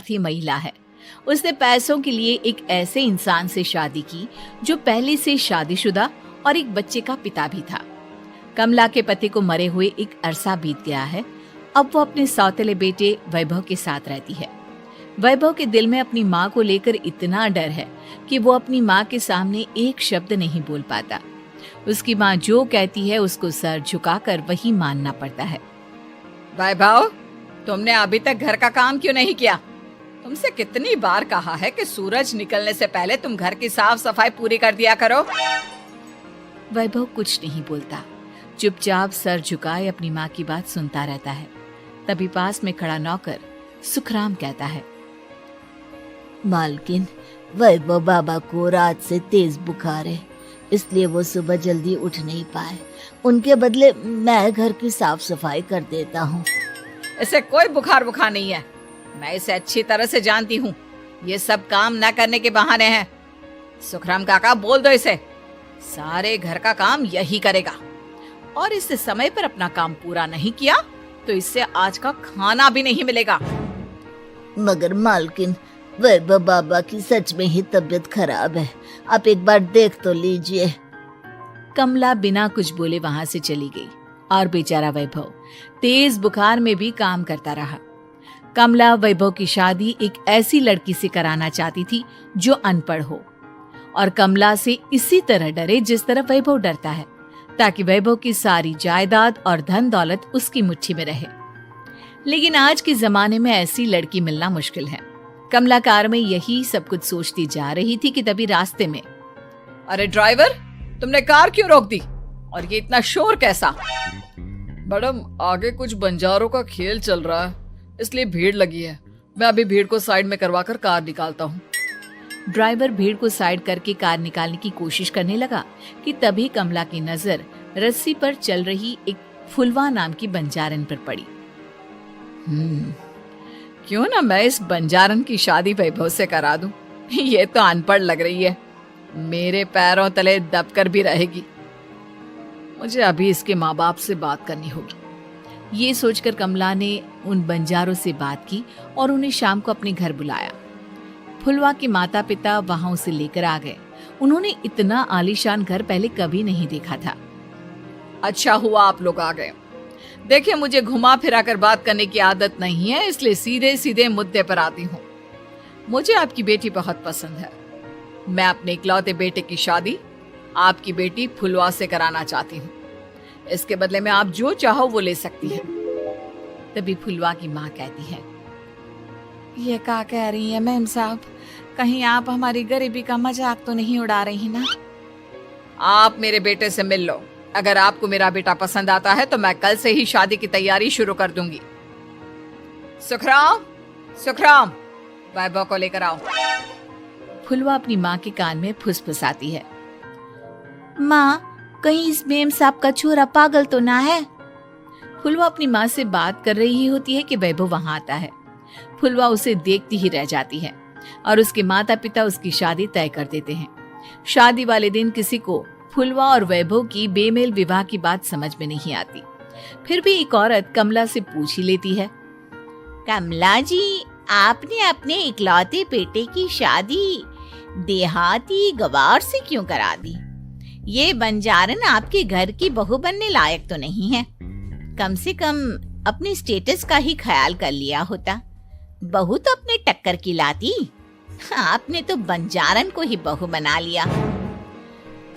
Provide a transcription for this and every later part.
स्वार्थी महिला है। उसने पैसों के लिए एक ऐसे इंसान से शादी की जो पहले से शादीशुदा और एक बच्चे का पिता भी था। कमला के पति को मरे हुए एक अरसा बीत गया है। अब वो अपने सौतेले बेटे वैभव के साथ रहती है। वैभव के दिल में अपनी माँ को लेकर इतना डर है कि वो अपनी माँ के सामने एक शब्द नहीं बोल पाता। उसकी माँ जो कहती है उसको सर झुकाकर वही मानना पड़ता है। वैभव, तुमने अभी तक घर का काम क्यों नहीं किया? तुमसे कितनी बार कहा है कि सूरज निकलने से पहले तुम घर की साफ सफाई पूरी कर दिया करो। वैभव कुछ नहीं बोलता, चुपचाप सर झुकाए अपनी माँ की बात सुनता रहता है। तभी पास में खड़ा नौकर सुखराम कहता है, मालकिन, वैभव बाबा को रात से तेज बुखार है, इसलिए वो सुबह जल्दी उठ नहीं पाए। उनके बदले मैं घर की साफ सफाई कर देता हूँ। इसे कोई बुखार नहीं है। मैं इसे अच्छी तरह से जानती हूँ। ये सब काम न करने के बहाने हैं। सुखराम काका, बोल दो इसे, सारे घर का काम यही करेगा। और इससे समय पर अपना काम पूरा नहीं किया तो इससे आज का खाना भी नहीं मिलेगा। मगर मालकिन, वैभव बाबा की सच में ही तबीयत खराब है, आप एक बार देख तो लीजिए। कमला बिना कुछ बोले वहां से चली गई और बेचारा वैभव तेज बुखार में भी काम करता रहा। कमला वैभव की शादी एक ऐसी लड़की से कराना चाहती थी जो अनपढ़ हो और कमला से इसी तरह डरे जिस तरह वैभव डरता है, ताकि वैभव की सारी जायदाद और धन दौलत उसकी मुट्ठी में रहे। लेकिन आज के जमाने में ऐसी लड़की मिलना मुश्किल है। कमला कार में यही सब कुछ सोचती जा रही थी कि तभी रास्ते में, अरे ड्राइवर, तुमने कार क्यों रोक दी? और ये इतना शोर कैसा? मैडम, आगे कुछ बंजारों का खेल चल रहा है, इसलिए भीड़ लगी है। मैं अभी भीड़ को साइड में करवाकर कार निकालता हूँ। ड्राइवर भीड़ को साइड करके कार निकालने की कोशिश करने लगा कि तभी कमला की नजर रस्सी पर चल रही एक फुलवा नाम की बंजारन पर पड़ी। क्यों ना मैं इस बंजारन की शादी वैभव से करा दूं? ये तो अनपढ़ लग रही है, मेरे पैरों तले दबकर भी रहेगी। मुझे अभी इसके माँ बाप से बात करनी होगी। ये सोचकर कमला ने उन बंजारों से बात की और उन्हें शाम को अपने घर बुलाया। फुलवा के माता पिता वहां उसे लेकर आ गए। उन्होंने इतना आलीशान घर पहले कभी नहीं देखा था। अच्छा हुआ आप लोग आ गए। देखिए, मुझे घुमा फिरा कर बात करने की आदत नहीं है, इसलिए सीधे सीधे मुद्दे पर आती हूँ। मुझे आपकी बेटी बहुत पसंद है। मैं अपने इकलौते बेटे की शादी आपकी बेटी फुलवा से कराना चाहती हूँ। इसके बदले में आप जो चाहो वो ले सकती हैं। तभी फुलवा की माँ कहती है, ये क्या कह रही है मैम साहब? कहीं आप हमारी गरीबी का मजाक तो नहीं उड़ा रही ना? आप मेरे बेटे से मिल लो। अगर आपको मेरा बेटा पसंद आता है तो मैं कल से ही शादी की तैयारी शुरू कर दूंगी। सुखराम, वैभव को लेकर आओ। फुलवा अपनी माँ के कान में फुसफुसाती है, माँ, कहीं इस मेम साहब का छोरा पागल तो ना है? फुलवा अपनी माँ से बात कर रही होती है कि वैभव वहां आता है। फुलवा उसे देखती ही रह जाती है और उसके माता पिता उसकी शादी तय कर देते हैं। शादी वाले दिन किसी को फुलवा और वैभव की बेमेल विवाह की बात समझ में नहीं आती। फिर भी एक औरत कमला से पूछ ही लेती है, कमला जी, आपने अपने इकलौते बेटे की शादी देहाती गवार से क्यों करा दी? ये बंजारन आपके घर की बहू बनने लायक तो नहीं है। कम से कम अपने स्टेटस का ही ख्याल कर लिया होता। बहू तो अपने टक्कर की लाती, आपने तो बंजारन को ही बहू बना लिया।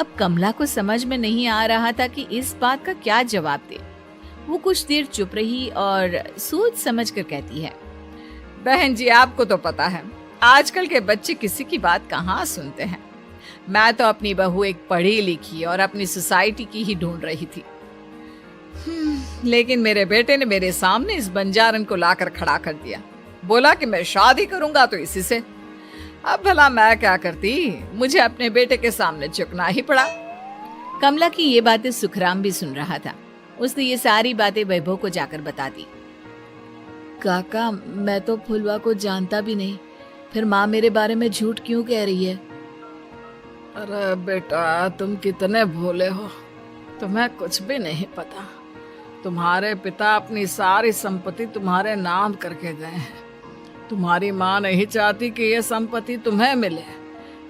अब कमला को समझ में नहीं आ रहा था कि इस बात का क्या जवाब दे। वो कुछ देर चुप रही और सोच समझ कर कहती है, बहन जी, आपको तो पता है आजकल के बच्चे किसी की बात कहाँ सुनते हैं। मैं तो अपनी बहू एक पढ़ी लिखी और अपनी सोसाइटी की ही ढूंढ रही थी। लेकिन मेरे बेटे ने मेरे सामने इस बंजारन को लाकर खड़ा कर दिया। बोला कि मैं शादी करूंगा तो इसी से। अब भला मैं क्या करती, मुझे अपने बेटे के सामने झुकना ही पड़ा। कमला की ये बातें सुखराम भी सुन रहा था। उसने ये सारी बातें वैभव को जाकर बता दी। काका, मैं तो फुलवा को जानता भी नहीं, फिर माँ मेरे बारे में झूठ क्यों कह रही है? अरे बेटा, तुम कितने भोले हो, तुम्हें कुछ भी नहीं तुम्हारे पिता अपनी सारी संपत्ति तुम्हारे नाम करके गए हैं तुम्हारी माँ नहीं चाहती कि यह संपत्ति तुम्हें मिले,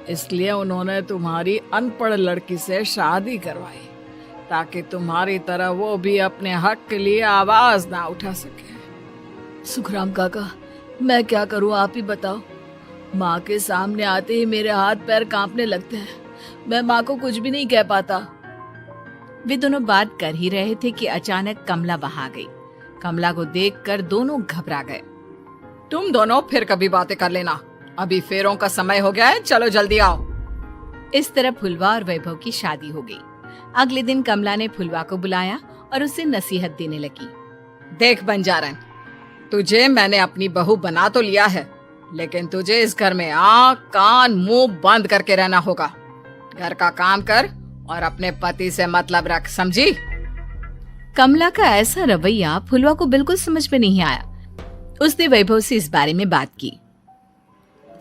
इसलिए उन्होंने तुम्हारी अनपढ़ लड़की से शादी करवाई ताकि तुम्हारी तरह वो भी अपने हक के लिए आवाज ना उठा सके। सुखराम काका, मैं क्या करूं, आप ही बताओ। माँ के सामने आते ही मेरे हाथ पैर कांपने लगते हैं। मैं माँ को कुछ भी नहीं कह पाता। वे दोनों बात कर ही रहे थे कि अचानक कमला वहां आ गई। कमला को देखकर दोनों घबरा गए। तुम दोनों फिर कभी बातें कर लेना, अभी फेरों का समय हो गया है, चलो जल्दी आओ। इस तरह फुलवा और वैभव की शादी हो गई। अगले दिन कमला ने फुलवा को बुलाया और उसे नसीहत देने लगी। देख बंजारन, तुझे मैंने अपनी बहू बना तो लिया है, लेकिन तुझे इस घर में आँख कान मुंह बंद करके रहना होगा। घर का काम कर और अपने पति से मतलब रख, समझी? कमला का ऐसा रवैया फुलवा को बिल्कुल समझ में नहीं आया। उसने वैभव से इस बारे में बात की।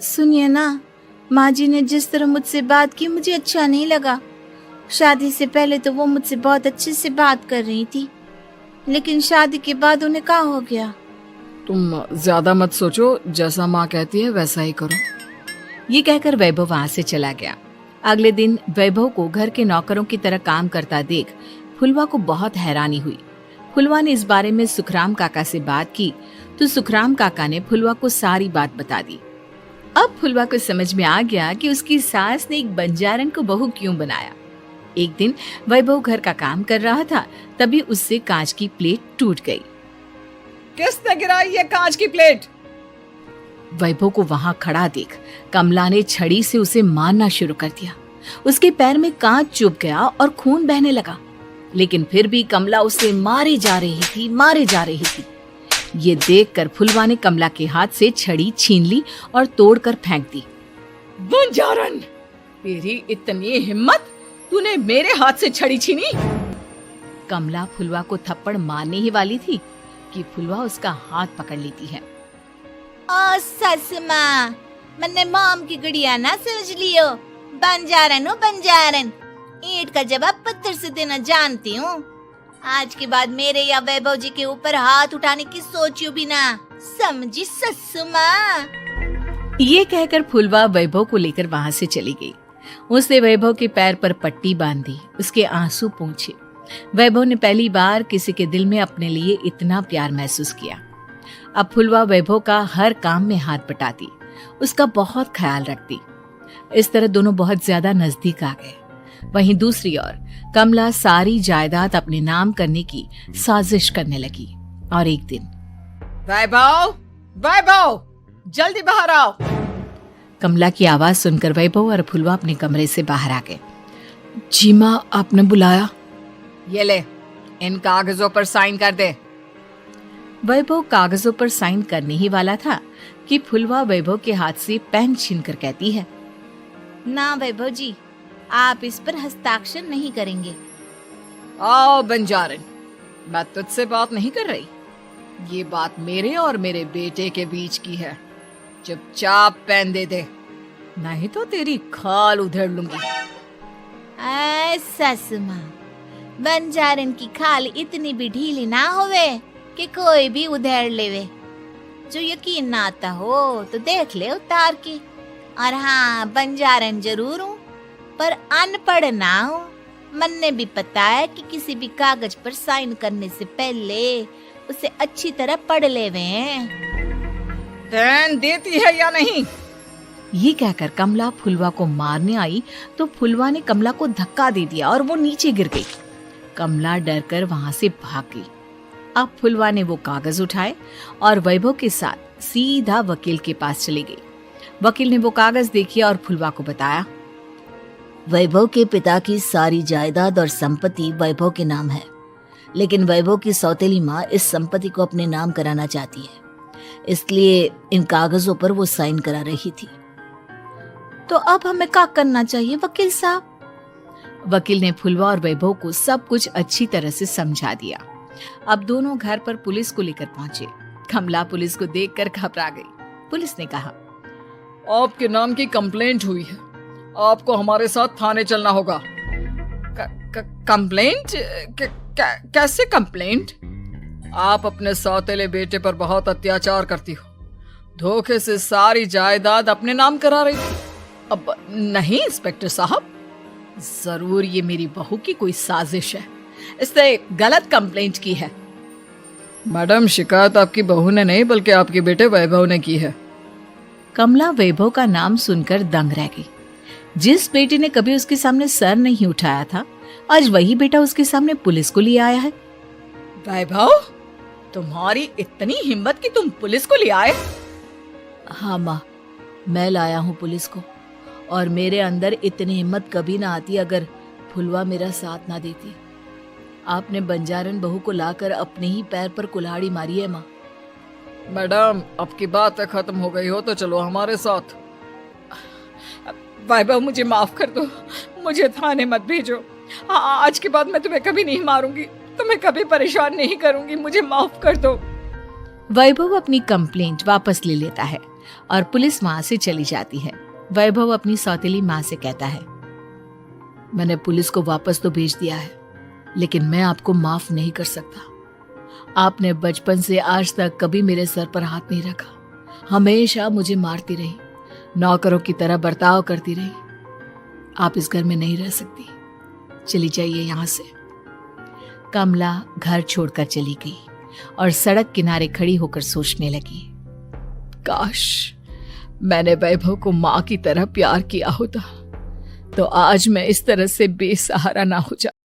सुनिए ना, माँ जी ने जिस तरह मुझसे बात की मुझे अच्छा नहीं लगा। शादी से पहले तो वो मुझसे बहुत अच्छे से बात कर रही थी, लेकिन शादी के बाद उन्हें क्या हो गया? तुम ज्यादा मत सोचो, जैसा माँ कहती है वैसा ही करो। ये कहकर वैभव वहां से चला गया। अगले दिन वैभव को घर के नौकरों की तरह काम करता देख फुलवा को बहुत हैरानी हुई। फुलवा ने इस बारे में सुखराम काका से बात की तो सुखराम काका ने फुलवा को सारी बात बता दी। अब फुलवा को समझ में आ गया कि उसकी सास ने एक बंजारन को बहू क्यों बनाया। एक दिन वैभव घर का काम कर रहा था, तभी उससे कांच की प्लेट टूट गई। किसने गिराई ये कांच की प्लेट? वैभव को वहां खड़ा देख कमला ने छड़ी से उसे मारना शुरू कर दिया। उसके पैर में कांच चुभ गया और खून बहने लगा, लेकिन फिर भी कमला उसे मारे जा रही थी। ये देखकर फुलवा ने कमला के हाथ से छड़ी छीन ली और तोड़कर फेंक दी। बंजारन, तेरी इतनी हिम्मत, तूने मेरे हाथ से छड़ी छीनी? कमला फुलवा को थप्पड़ मारने ही वाली थी कि फुलवा उसका हाथ पकड़ लेती है। ओ ससु माँ, मैंने मॉम की गुड़िया ना समझ लियो। बंजारन हो बंजारन, ईंट का जवाब पत्थर से देना जानती हूँ। आज के बाद मेरे या वैभव जी के ऊपर हाथ उठाने की सोचियो भी ना, समझी ससु माँ? ये कहकर फुलवा वैभव को लेकर वहां से चली गई। उसने वैभव के पैर पर पट्टी बांधी, उसके आंसू पोंछे। वैभव ने पहली बार किसी के दिल में अपने लिए इतना प्यार महसूस किया। अब फुलवा वैभव का हर काम में हाथ बटाती, उसका बहुत ख्याल रखती। इस तरह दोनों बहुत ज्यादा नजदीक आ गए। वहीं दूसरी ओर कमला सारी जायदाद अपने नाम करने की साजिश करने लगी। और एक दिन, वैभव, जल्दी बाहर आओ। कमला की आवाज सुनकर वैभव और फुलवा अपने कमरे से बाहर आ गए। जी माँ, आपने बुलाया? ये ले, इन कागजों पर साइन कर दे। वैभव कागजों पर साइन करने ही वाला था कि फुलवा वैभव के हाथ से पेन छीनकर कहती है, ना वैभव जी, आप इस पर हस्ताक्षर नहीं करेंगे। आओ बंजारन, मैं तुझसे बात नहीं कर रही। ये बात मेरे और मेरे बेटे के बीच की है। चुपचाप पेन दे दे, नहीं तो तेरी खाल उधेड़ लूंगी। ससु माँ, बंजारन की खाल इतनी भी ढीली ना होवे कि कोई भी उधेड़ लेवे। जो यकीन ना आता हो तो देख ले उतार के। और हाँ, बंजारन जरूर हूँ पर अनपढ़ ना हूँ। मन्ने भी पता है कि किसी भी कागज पर साइन करने से पहले उसे अच्छी तरह पढ़ लेवे। पेन देती है या नहीं? ये कहकर कमला फुलवा को मारने आई तो फुलवा ने कमला को धक्का दे दिया और वो नीचे गिर गई। कमला डरकर वहां से भाग गई। अब फुलवा ने वो कागज उठाए और वैभव के साथ सीधा वकील के पास चली गई। वकील ने वो कागज देखी और फुलवा को बताया, वैभव के पिता की सारी जायदाद और संपत्ति वैभव के नाम है, लेकिन वैभव की सौतेली माँ इस संपत्ति को अपने नाम कराना चाहती है, इसलिए इन कागजों पर वो साइन करा रही थी। तो अब हमें क्या करना चाहिए वकील साहब? वकील ने फुलवा और वैभव को सब कुछ अच्छी तरह से समझा दिया। अब दोनों घर पर पुलिस को लेकर पहुंचे। कमला पुलिस को देखकर घबरा गई। पुलिस ने कहा, आपके नाम की कंप्लेंट हुई है, आपको हमारे साथ थाने चलना होगा। कंप्लेंट? कैसे कंप्लेंट? आप अपने सौतेले बेटे पर बहुत अत्याचार करती हो। धोखे से सारी जायदाद अपने नाम करा रही थी। अब नहीं इंस्पेक्टर साहब, जरूर ये मेरी बहू की कोई साजिश है, इसने गलत कंप्लेंट की है। मैडम, शिकायत आपकी बहू ने नहीं बल्कि आपके बेटे वैभव ने की है। कमला वैभव का नाम सुनकर दंग रह गई। जिस बेटे ने कभी उसके सामने सर नहीं उठाया था, आज वही बेटा उसके सामने पुलिस को ले आया है। वैभव, तुम्हारी इतनी हिम्मत कि तुम पुलिस को ले आए? हाँ माँ, मैं लाया हूँ पुलिस को, और मेरे अंदर इतनी हिम्मत कभी ना आती अगर फुलवा मेरा साथ ना देती। आपने बंजारन बहू को लाकर अपने ही पैर पर कुल्हाड़ी मारी है माँ। मैडम, अब की बात खत्म हो गई हो तो चलो हमारे साथ। वैभव, मुझे माफ कर दो, मुझे थाने मत भेजो। आज के बाद मैं तुम्हें कभी नहीं मारूंगी, तुम्हें कभी परेशान नहीं करूंगी, मुझे माफ कर दो। वैभव अपनी कंप्लेंट वापस ले लेता है और पुलिस वहां से चली जाती है। वैभव अपनी सौतेली माँ से कहता है, मैंने पुलिस को वापस तो भेज दिया है, लेकिन मैं आपको माफ नहीं कर सकता। आपने बचपन से आज तक कभी मेरे सर पर हाथ नहीं रखा, हमेशा मुझे मारती रही, नौकरों की तरह बर्ताव करती रही। आप इस घर में नहीं रह सकती, चली जाइए यहाँ से। कमला घर छोड़कर चली गई और सड़क किनारे खड़ी होकर सोचने लगी, काश मैंने वैभव को माँ की तरह प्यार किया होता तो आज मैं इस तरह से बेसहारा ना हो जाता।